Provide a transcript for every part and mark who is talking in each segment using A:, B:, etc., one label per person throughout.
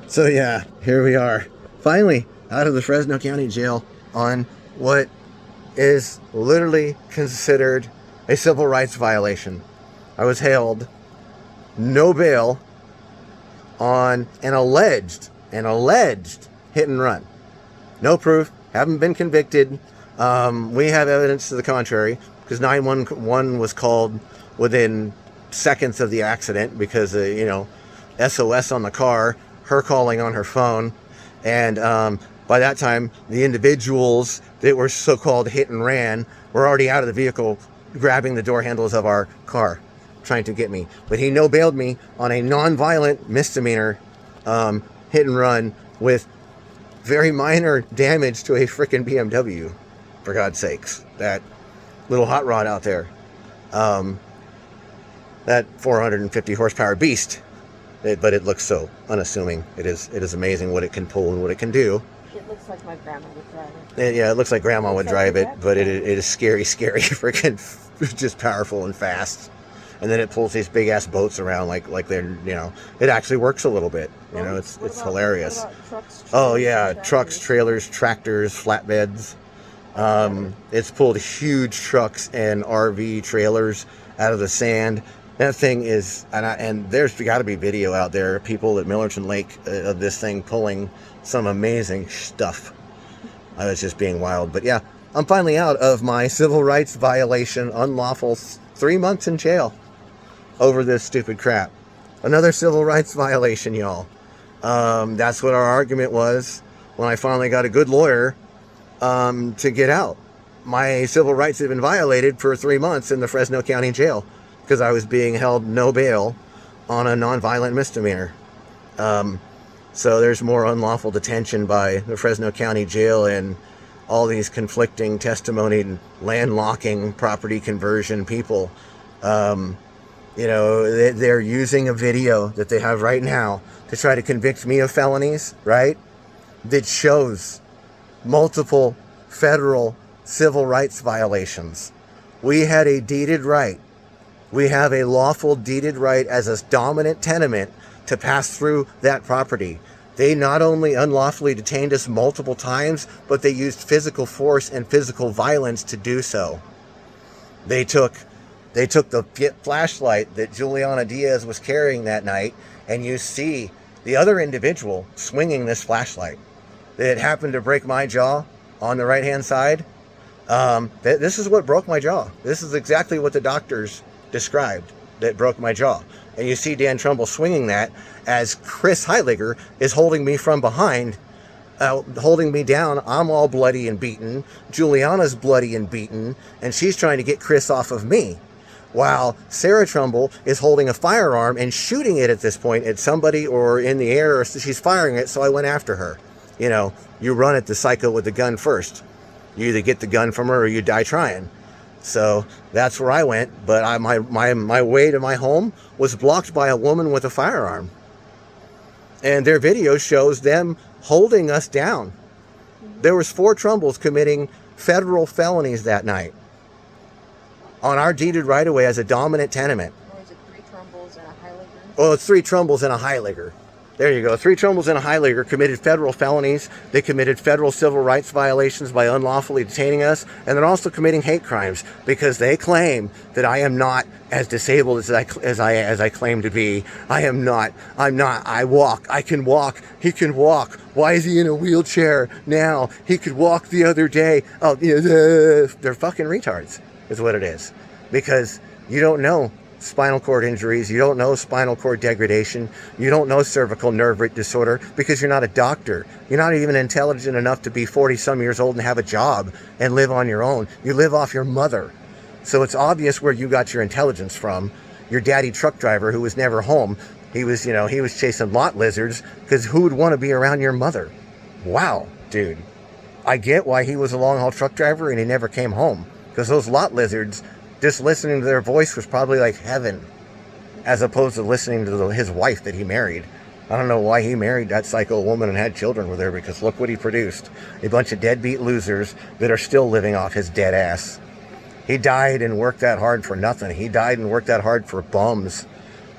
A: So yeah, here we are. Finally out of the Fresno County Jail on what is literally considered a civil rights violation. I was hailed no bail on an alleged hit and run. No proof, haven't been convicted. We have evidence to the contrary because 911 was called within seconds of the accident because, SOS on the car, her calling on her phone. And by that time, the individuals that were so-called hit and ran were already out of the vehicle grabbing the door handles of our car trying to get me. But he no-bailed me on a non-violent misdemeanor hit and run with very minor damage to a freaking BMW, for God's sakes. That little hot rod out there. That 450 horsepower beast. But it looks so unassuming. It is amazing what it can pull and what it can do.
B: It looks like my grandma would drive it.
A: Yeah, it looks like grandma would drive it, but it is scary, freaking just powerful and fast. And then it pulls these big ass boats around like they're, it actually works a little bit. It's hilarious.
B: What about trucks,
A: Oh yeah, trucks, trailers, tractors, flatbeds. It's pulled huge trucks and RV trailers out of the sand. That thing is, and there's got to be video out there, people at Millerton Lake of this thing pulling some amazing stuff. I was just being wild, but yeah, I'm finally out of my civil rights violation, unlawful 3 months in jail over this stupid crap. Another civil rights violation, y'all. That's what our argument was when I finally got a good lawyer to get out. My civil rights had been violated for 3 months in the Fresno County Jail because I was being held no bail on a nonviolent misdemeanor. So there's more unlawful detention by the Fresno County Jail and all these conflicting testimony, landlocking, property conversion people. They're using a video that they have right now to try to convict me of felonies, right? That shows multiple federal civil rights violations. We had a deeded right. We have a lawful deeded right as a dominant tenement to pass through that property. They not only unlawfully detained us multiple times, but they used physical force and physical violence to do so. They took the flashlight that Juliana Diaz was carrying that night, and you see the other individual swinging this flashlight. It happened to break my jaw on the right-hand side. This is what broke my jaw. This is exactly what the doctors described that broke my jaw. And you see Dan Trumbull swinging that as Chris Heiliger is holding me from behind, holding me down. I'm all bloody and beaten. Juliana's bloody and beaten, and she's trying to get Chris off of me. While Sarah Trumbull is holding a firearm and shooting it at this point at somebody or in the air, or she's firing it, so I went after her. You run at the psycho with the gun first. You either get the gun from her or you die trying. So that's where I went, but my way to my home was blocked by a woman with a firearm. And their video shows them holding us down. There was 4 Trumbulls committing federal felonies that night on our deeded right-of-way as a dominant tenement.
B: Or is it 3 Trumbulls and a Heiliger?
A: Oh, it's 3 Trumbulls and a Heiliger. There you go. 3 Trumbulls and a Heiliger committed federal felonies. They committed federal civil rights violations by unlawfully detaining us. And they're also committing hate crimes because they claim that I am not as disabled as I claim to be. I'm not. I walk. I can walk. He can walk. Why is he in a wheelchair now? He could walk the other day. Oh, they're fucking retards is what it is. Because you don't know spinal cord injuries, you don't know spinal cord degradation, you don't know cervical nerve root disorder because you're not a doctor. You're not even intelligent enough to be 40 some years old and have a job and live on your own. You live off your mother. So it's obvious where you got your intelligence from. Your daddy truck driver who was never home, he was chasing lot lizards because who would want to be around your mother? Wow, dude. I get why he was a long haul truck driver and he never came home because those lot lizards, just listening to their voice was probably like heaven, as opposed to listening to his wife that he married. I don't know why he married that psycho woman and had children with her, because look what he produced. A bunch of deadbeat losers that are still living off his dead ass. He died and worked that hard for nothing. He died and worked that hard for bums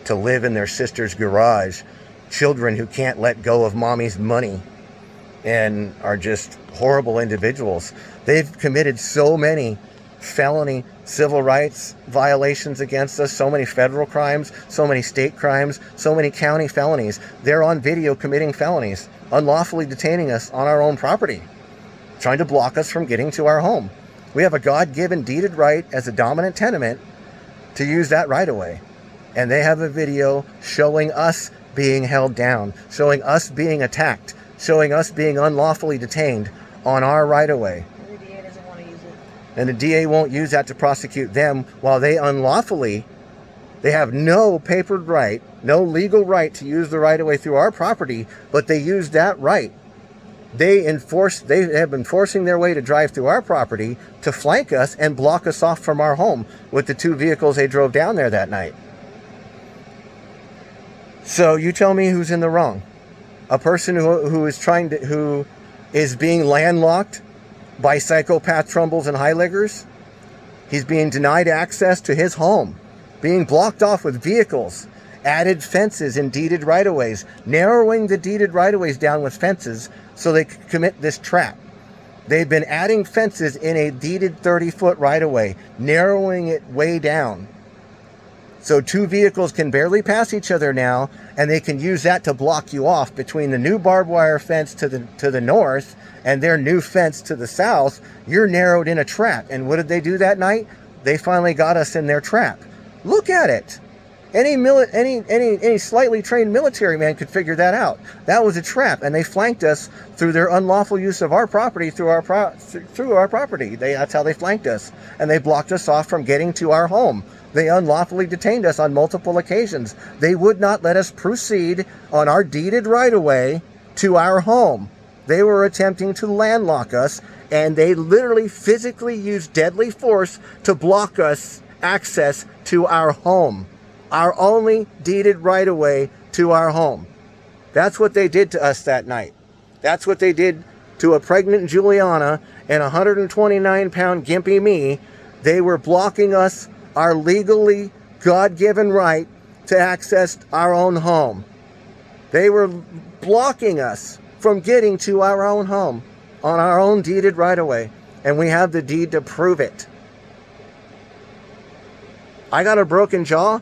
A: to live in their sister's garage children who can't let go of mommy's money and are just horrible individuals. They've committed so many felony civil rights violations against us, so many federal crimes, so many state crimes, so many county felonies. They're on video committing felonies, unlawfully detaining us on our own property, trying to block us from getting to our home. We have a God-given deeded right as a dominant tenement to use that right away. And they have a video showing us being held down, showing us being attacked, showing us being unlawfully detained on our right away.
B: And the DA doesn't want to use it.
A: And the DA won't use that to prosecute them while they unlawfully, they have no papered right, no legal right to use the right of way through our property, but they use that right. They have been forcing their way to drive through our property to flank us and block us off from our home with the 2 vehicles they drove down there that night. So you tell me who's in the wrong. A person who is being landlocked by psychopath Trumbles and Highleggers. He's being denied access to his home, being blocked off with vehicles, added fences in deeded right-of-ways, narrowing the deeded right-of-ways down with fences so they could commit this trap. They've been adding fences in a deeded 30-foot right-of-way, narrowing it way down. So 2 vehicles can barely pass each other now, and they can use that to block you off between the new barbed wire fence to the north and their new fence to the south. You're narrowed in a trap. And what did they do that night? They finally got us in their trap. Look at it. Any slightly trained military man could figure that out. That was a trap, and they flanked us through their unlawful use of our property through our property. That's how they flanked us, and they blocked us off from getting to our home. They unlawfully detained us on multiple occasions. They would not let us proceed on our deeded right-of-way to our home. They were attempting to landlock us, and they literally physically used deadly force to block us access to our home. Our only deeded right-of-way to our home. That's what they did to us that night. That's what they did to a pregnant Juliana and a 129-pound gimpy me. They were blocking us our legally God-given right to access our own home. They were blocking us from getting to our own home on our own deeded right-of-way. And we have the deed to prove it. I got a broken jaw.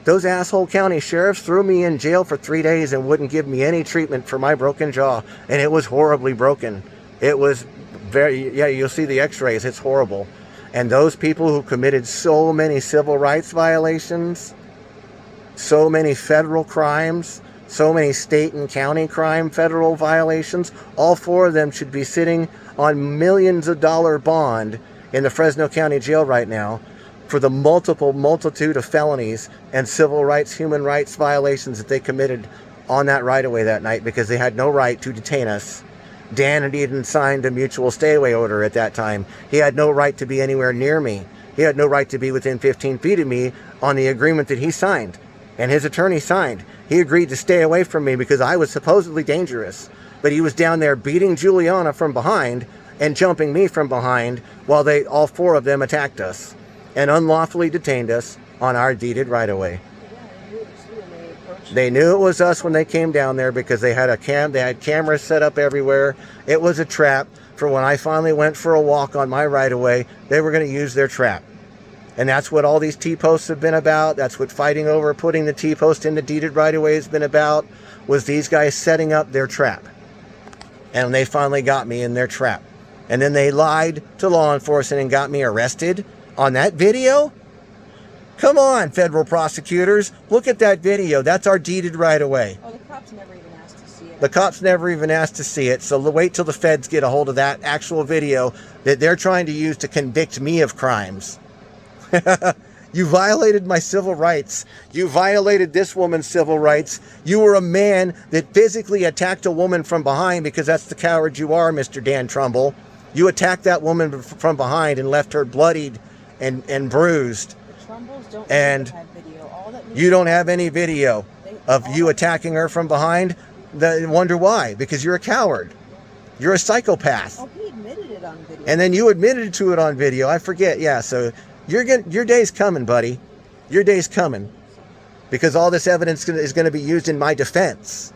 A: Those asshole county sheriffs threw me in jail for 3 days and wouldn't give me any treatment for my broken jaw. And it was horribly broken. It was you'll see the x-rays. It's horrible. And those people who committed so many civil rights violations, so many federal crimes, so many state and county crime federal violations, all 4 of them should be sitting on millions of dollar bond in the Fresno County Jail right now for the multitude of felonies and civil rights, human rights violations that they committed on that right-of-way that night because they had no right to detain us. Dan had even signed a mutual stay-away order at that time. He had no right to be anywhere near me. He had no right to be within 15 feet of me on the agreement that he signed and his attorney signed. He agreed to stay away from me because I was supposedly dangerous. But he was down there beating Juliana from behind and jumping me from behind while all 4 of them attacked us and unlawfully detained us on our deeded right-of-way. They knew it was us when they came down there because they had cameras set up everywhere. It was a trap for when I finally went for a walk on my right-of-way. They were going to use their trap. And that's what all these T-posts have been about. That's what fighting over putting the T-post in the deeded right-of-way has been about, was these guys setting up their trap. And they finally got me in their trap. And then they lied to law enforcement and got me arrested on that video? Come on, federal prosecutors. Look at that video. That's our deeded right-of-way.
B: Oh, the cops never even asked to see it.
A: The cops never even asked to see it. So wait till the feds get a hold of that actual video that they're trying to use to convict me of crimes. You violated my civil rights. You violated this woman's civil rights. You were a man that physically attacked a woman from behind because that's the coward you are, Mr. Dan Trumbull. You attacked that woman from behind and left her bloodied and bruised.
B: The Trumbles don't
A: and
B: have video. All that
A: you don't have any video of you attacking her from behind. Wonder why? Because you're a coward. You're a psychopath.
B: Oh, he admitted it on video.
A: And then you admitted to it on video. I forget. Yeah, so your day's coming, buddy. Your day's coming. because all this evidence is going to be used in my defense.